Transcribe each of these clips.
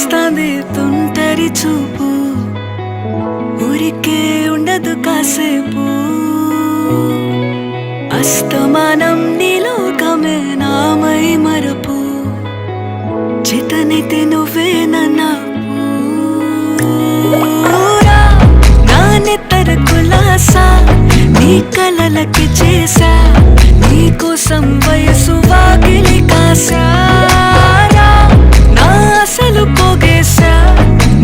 చుట్టేస్తాంది తుంటరి చూపు ఊరికే ఉండదు కాసేపు అస్తమానం నీలోకమే నామై మరపు చేతనైతే నువ్వే నా నెత్తర కులాసా నీ కలలకి చేసా నీకోసం వయసు వాకిలి కాసారా నా అసలు పోగేసా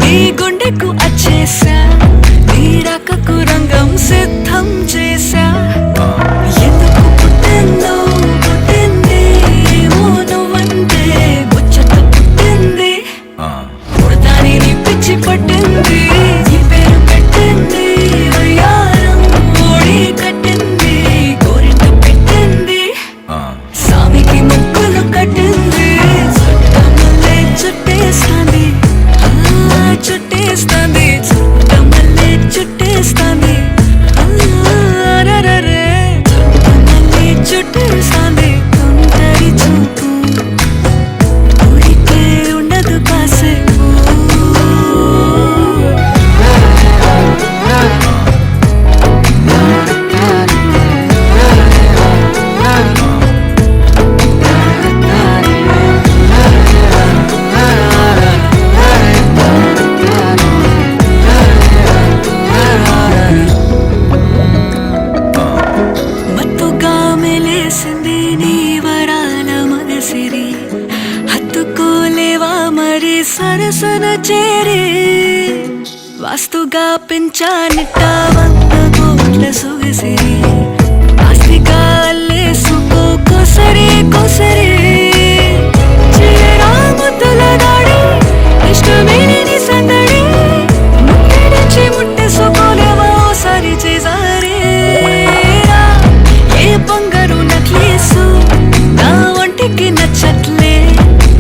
నీ గుండెకు అచ్చేసా నీ రాకకు రంగం సిద్ధం చేసా ఎందుకు పుట్టిందో పుట్టింది ఏమో నువ్వంటే ముచ్చట పుట్టింది పుడతాని నీ పిచ్చి పట్టింది నీ పేరు పెట్టింది వయ్యారం ఓడి కట్టింది గోరింట పెట్టింది సామికి ముక్కులు కట్టింది చుట్టమల్లే చుట్టేస్తాంది చుట్టేస్తాంది చుట్టమల్లే చుట్టేస్తాంది అరరరే చుట్టమల్లే చుట్టేస్తాంది తుంటరి చూపు ఊరికే ఉండదు కాసేపు మత్తుగా మెలేసింది నీ వరాల మగసిరి హత్తుకోలేవా మరి సరసన చేరి వాస్తుగా పెంచానిట్ట 100 కోట్ల సొగసిరి ఆస్తిగా అల్లేసుకో కొసరి కొసరి చేయరా ముద్దుల దాడి ఇష్టమేని సందడి ముట్టడిచి ముట్టేసుకోలేవా ఓసారి చేసారి ఏ బంగారు నక్లీసు నా ఒంటికి నచ్చట్లే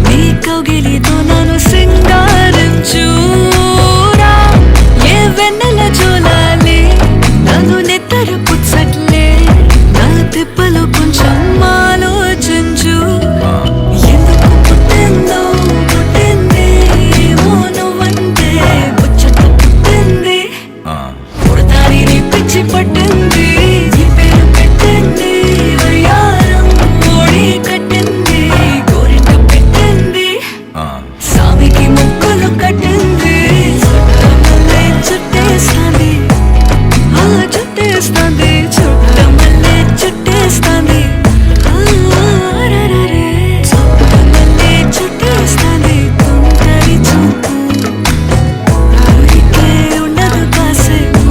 నీ కౌగిలితో నన్ను సింగారించురా ఏ వెన్నెల జోలాలి నన్ను నెత్తరు పుచ్చట్లే నా తిప్పలు కొంచెం ఆలోచించు ఎందుకు పుట్టిందో పుట్టింది ఏమో నువ్వంటే ముచ్చట పుట్టింది పుడతాని నీ పిచ్చి పట్టింది నీ పేరు పెట్టింది వయ్యారం ఓడి కట్టింది గోరింట పెట్టింది సామికి ముక్కులు కట్టింది చుట్టమల్లే చుట్టేస్తాంది చుట్టేస్తాంది చుట్టమల్లే చుట్టేస్తాంది అరరరే చుట్టమల్లే చుట్టేస్తాంది తుంటరి చూపు ఊరికే ఉండదు కాసేపు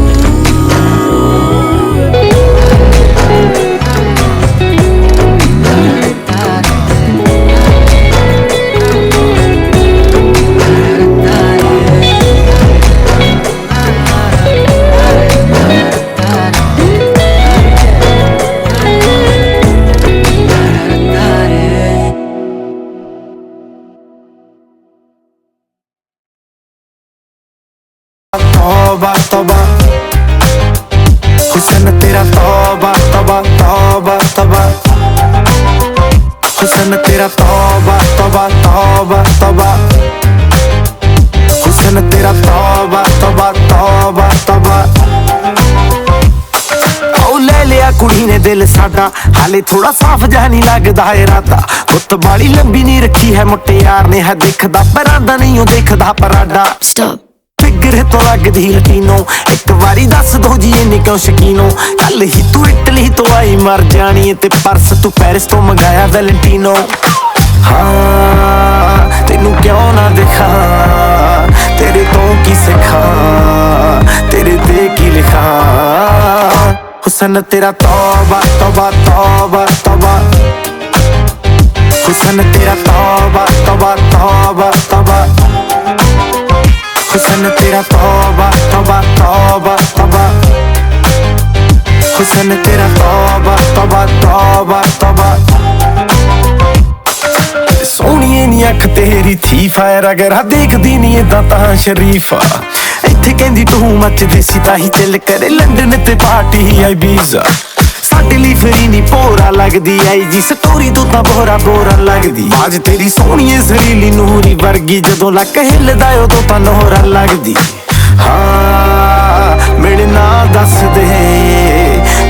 तौबा तौबा हुस्न तेरा तौबा तौबा तौबा तौबा हुस्न तेरा तौबा तौबा तौबा तौबा हुस्न तेरा तौबा तौबा तौबा तौबा ले लिया कुड़ी ने दिल साडा हाले थोड़ा साफ जहा नहीं लगदा इरादा गुत्त बाली लंबी नहीं रखी है मुट्टे यार ने है देखदा परादा नहीं हो देखदा पराडा फिगर तो लगदी लटीनो एक बारी दस दो जी इन्नी क्यों शकीनो कल ही तू इटली तो आई मर जानी ते परस तू पेरिस तो मंगाया वैलेंटिनो हाँ तेनू क्यों ना दिखा तेरे तो की सिखा तेरे ते की लिखा हुस्न तेरा तौबा तौबा तौबा तौबा हुस्न तेरा तौबा तौबा तौबा तौबा हुस्न तेरा तौबा तौबा तौबा तौबा हुस्न तेरा तौबा तौबा तौबा तौबा सोहणिए नी अख तेरी थी फायर अगर देखदी नी इदां तां शरीफा इत्थे कहंदी तू मचदी सी ताही दिल करे लंडन ते पार्टी आई वीजा ਇਟਲੀ ਫਰੀ ਨੀ ਪੋਰਾ ਲੱਗਦੀ ਆਈ ਜੀ ਸਟੋਰੀ ਤੋਂ ਤਾਂ ਬੋਰਾ ਲੱਗਦੀ ਬਾਜ ਤੇਰੀ ਸੋਹਣੀਏ ਜ਼ਰੀਲੀ ਨੂਰੀ ਵਰਗੀ ਜਦੋਂ ਲੱਕ ਹਿੱਲਦਾ ਉਦੋਂ ਤਾਂ ਨੋਹਰਾ ਲੱਗਦੀ ਹਾਂ ਮਿਲਣਾ ਦੱਸ ਦੇ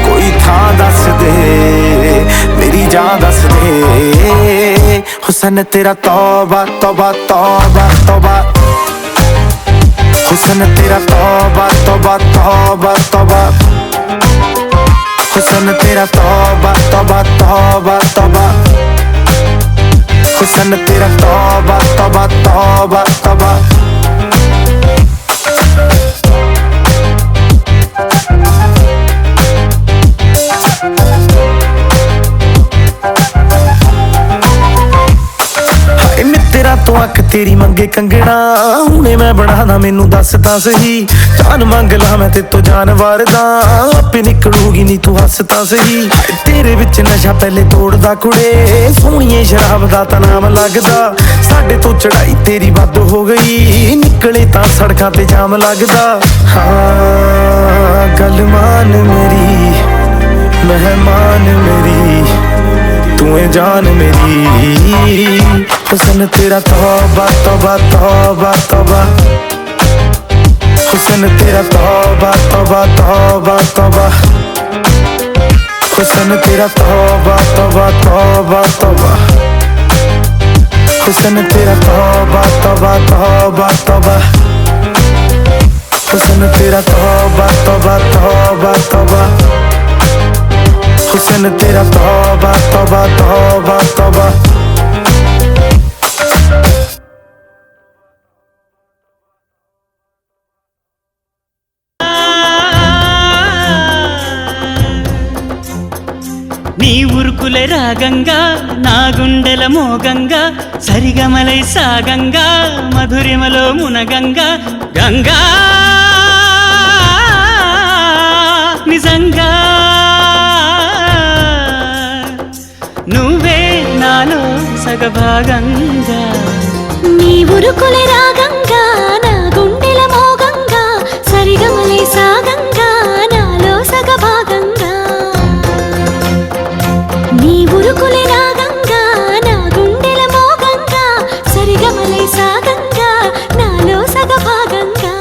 ਕੋਈ ਥਾਂ ਦੱਸ ਦੇ ਮੇਰੀ ਜਾਨ ਦੱਸ ਦੇ ਹੁਸਨ ਤੇਰਾ ਤੌਬਾ ਤੌਬਾ ਤੌਬਾ ਤੌਬਾ हुसन तेरा तौबा तौबा तौबा तौबा हुसन तेरा तौबा तौबा तौबा तौबा हुसन तेरा तौबा तौबा तौबा तौबा तेरा तो अख तेरी मंगे कंगना हुणे मैं बनाना मैनू दस तां सही जान मंग ला मैं ते तो जानवर दा आपे निकलूगी नी तू हस तां सही तेरे विच नशा पहले तोड़दा कुड़े सोहणीए शराब दा तां नाम लगदा साडे तो चढ़ाई तेरी वध हो गई निकले तां सड़कां ते जाम लगदा हाँ गल मान मेरी मेहमान मेरी तू है जान मेरी हुसन तेरा तौबा तौबा तौबा तौबा हुसन तेरा तौबा तौबा तौबा तौबा हुसन तेरा तौबा तौबा तौबा तौबा हुसन तेरा तौबा तौबा तौबा तौबा हुसन तेरा तौबा तौबा तौबा तौबा हुसन तेरा तौबा तौबा तौबा तौबा నీ ఉరుకులే రాగంగా నా గుండెల మోగంగా సరిగమలై సాగంగా మధురిమలో మునగంగా గంగా నిజంగా నువ్వే నాలో సగభాగంగా నీ ఉరుకులే రాగంగా నా గుండెల మోగంగా సరిగమలే సాగంగా నాలో సగభాగంగా నీ ఉరుకులే రాగంగా నా గుండెల మోగంగా సరిగమలే సాగంగా నాలో సగభాగంగా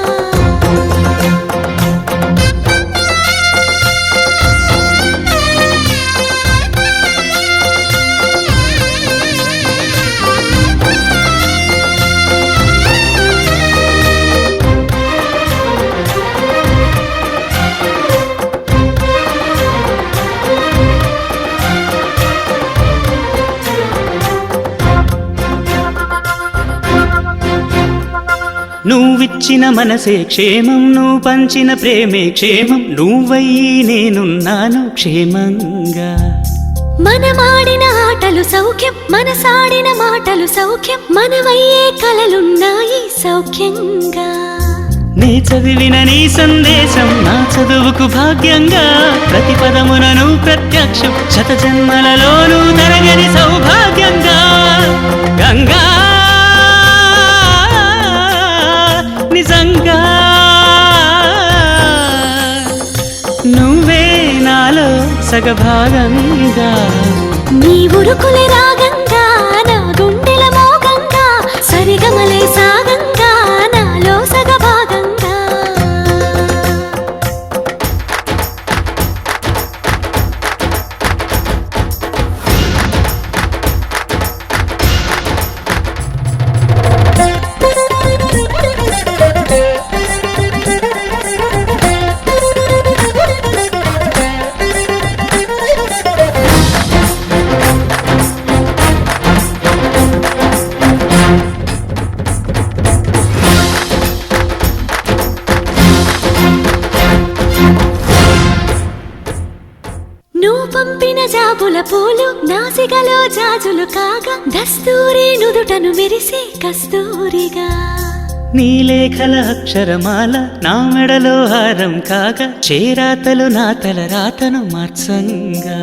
నువ్విచ్చిన మనసే క్షేమం నువ్వు పంచిన ప్రేమే క్షేమం నువ్వయ్యి నేనున్నాను క్షేమంగా మనమాడిన ఆటలు సౌఖ్యం మనసాడిన మాటలు సౌఖ్యం మనమయ్యే కలలున్నాయి సౌఖ్యంగా నీ చదివిన నీ సందేశం నా చదువుకు భాగ్యంగా ప్రతి పదమునను ప్రత్యక్షం శత జన్మలలోనూ తరగని సౌభాగ్యంగా గంగా నిజంగా నువ్వే నాలో సగభాగంగా నీ ఉరుకులే రాగంగా నా గుండెల మోగంగా సరిగమలే సాగంగా నాలో సగభాగంగా పంపిన జాబుల పూలు నాసికలో జాజులు కాగా దస్తూరి నుదుటను మెరిసే కస్తూరిగా నీ లేఖల అక్షరమాల నా మెడలో హారం కాగా చేరాతలు నా తల రాతను మార్చంగా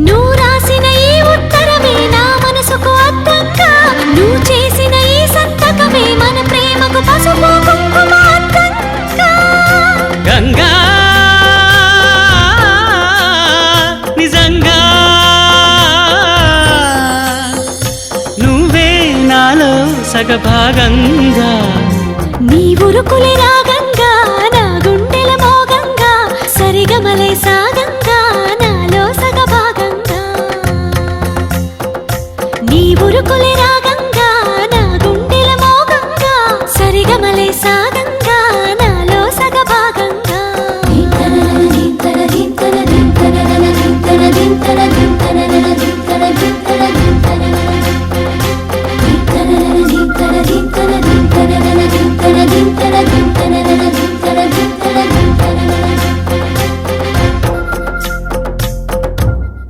నువ్వు రాసిన ఈ ఉత్తరమే నా మనసుకు అర్థంగా నువ్వు చేసిన ఈ సంతకమే మన ప్రేమకు పసుపు కుంకుమ అర్థంగా గంగా రాగంగా నీ ఉరుకులే